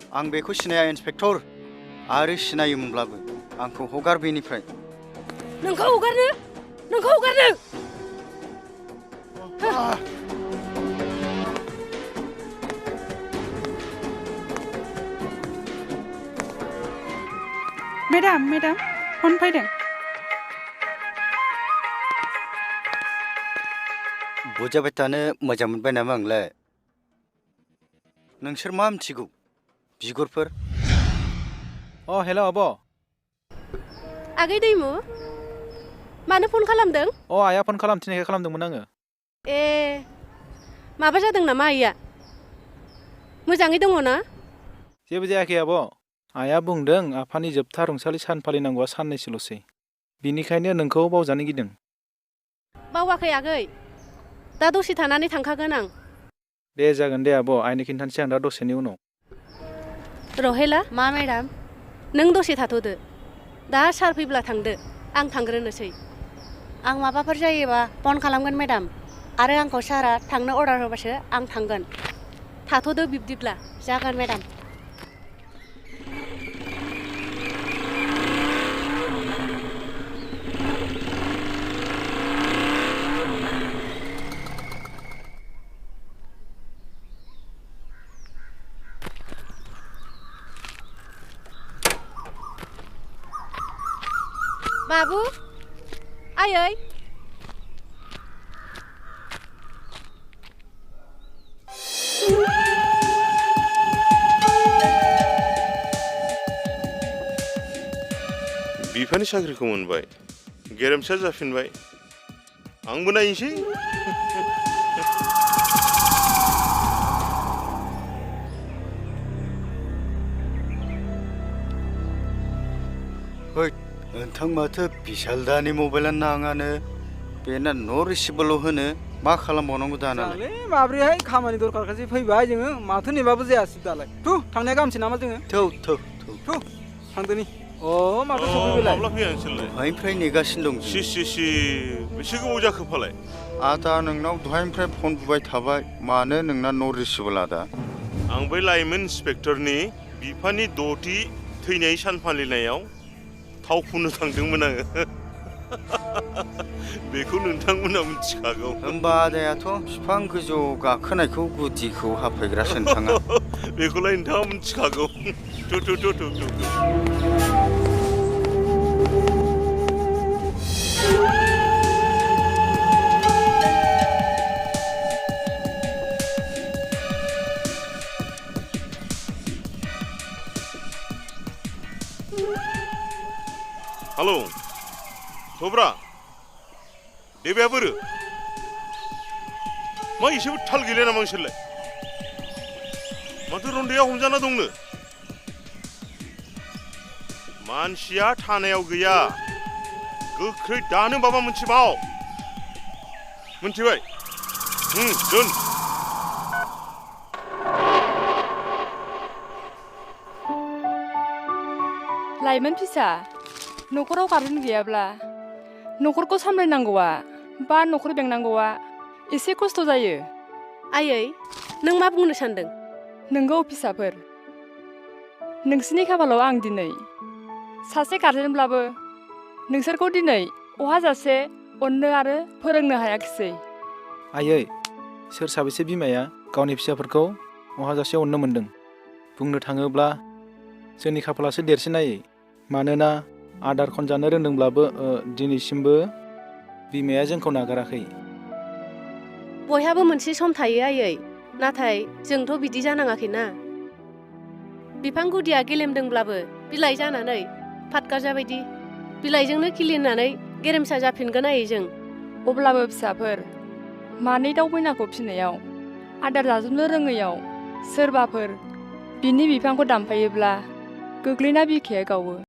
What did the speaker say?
आं बेखौ सिनाया इन्सपेक्टर आरो सिनायोमोनब्लाबो आंखौ हगार बेनिफ्राय नोंखौ हगारनो मेडाम फन फैदों बुजाबाय थानो मोजां मोनबाय नामा आंलाय नोंसोर मा मिथिगौ बिगुरफोर हेल' आब' आगै दैमु मानो फन खालामदों आइया फन खालामथिनायखाय खालामदोंमोन आङो ए माबा जादों नामा आइया मोजाङै दङ ना जेबो जायाखै आब' आइया बुंदों आफानि जोबथा रंसालि सान फालिनांगौआ साननैसोल'सै बिनिखायनो नोंखौ बावजानो गिदों बावाखै आगै दा दसे थानानै थांखागोन आं दे जागोन दे आब' आइनो खिन्थानोसै आं दा दसेनि उनाव रहेला मा मेडाम नों दसे थाथ'दो दा सार फैब्ला थांदो आं थांग्रोनोसै आं माबाफोर जायोबा फन खालामगोन मेडाम आरो आंखौ सारा थांनो अर्डार होबासो आं थांगोन थाथ'दो बिब्दिब्ला जागोन मेडाम बाबु आयै बिफानि साख्रिखौ मोनबाय गेरेमसा जाफिनबाय आंबो नायनोसै नोंथां माथो बिशालदानि मबाइला नाङानो बेना न' रिसिभल' होनो मा खालामबावनांगौ दानालाय माब्रैहाय खामानि दरखारखासो फैबाय जोङो माथो नेबाबो जायासै दालाय थांनाया गाहामसै नामा जोङो थांदोनि माथो सफैबायलाय माब्ला फैया नोंसोरलाय दहायनिफ्राय नेगासिनो दं सि बेसे गोबाव जाखो फालाय आदा नोंनाव दहायनिफ्राय फन बुबाय थाबाय मानो नोंना न' रिसिभल आदा आं बै लाइमोन इन्सपेक्टरनि बिफानि 6थि थैनाय सान फालिनायाव थाव फुननो थांदोंमोन आङो बेखौ नोंथांमोना मिथिखागौ होमबा आदायाथ' बिफां गोजौ गाखोनायखौ गुदिखौ हाफायग्रासो नोंथाङा बेखौलाय नोंथाङा मिथिखागौ हेलौ थब्रा देबाया बोरो मा एसेबो थाल गैला नामा नोंसोरलाय माथो रन्दैया हमजाना दंनो मानसिया थानायाव गैया गोख्रै दानो माबा मोनसे माव मोनथिबाय दोन लाइमोन फिसा न'खराव गारजेन गैयाब्ला न'खरखौ सामलायनांगौआ बा न'खर बेंनांगौआ एसे खस्थ' जायो आयै नों मा बुंनो सानदों नोंगौ फिसाफोर नोंसिनि खाफालाव आं दिनै सासे गारजेनब्लाबो नोंसोरखौ दिनै अहाजासे अननो आरो फोरोंनो हायाखिसै आयै सोर साबेसे बिमाया गावनि फिसाफोरखौ अहाजासे अननो मोन्दों बुंनो थाङोब्ला जोंनि खाफालासो देरसिन आयै मानोना आदार खनजानो रोंदोंब्लाबो दिनैसिमबो बिमाया जोंखौ नागाराखै बयहाबो मोनसे सम थायो आयै नाथाय जोंथ' बिदि जानाङाखैना बिफां गुदिया गेलेमदोंब्लाबो बिलाइ जानानै फातगाजा बायदि बिलाइजोंनो खिलिनानै गेरेमसा जाफिनगोन आयै जों अब्लाबो फिसाफोर मानै दाउ मैनाखौ फिसिनायाव आदार जाजोबनो रोङैयाव सोरबाफोर बिनि बिफांखौ दानफायोब्ला गोग्लैना बिखाया गावो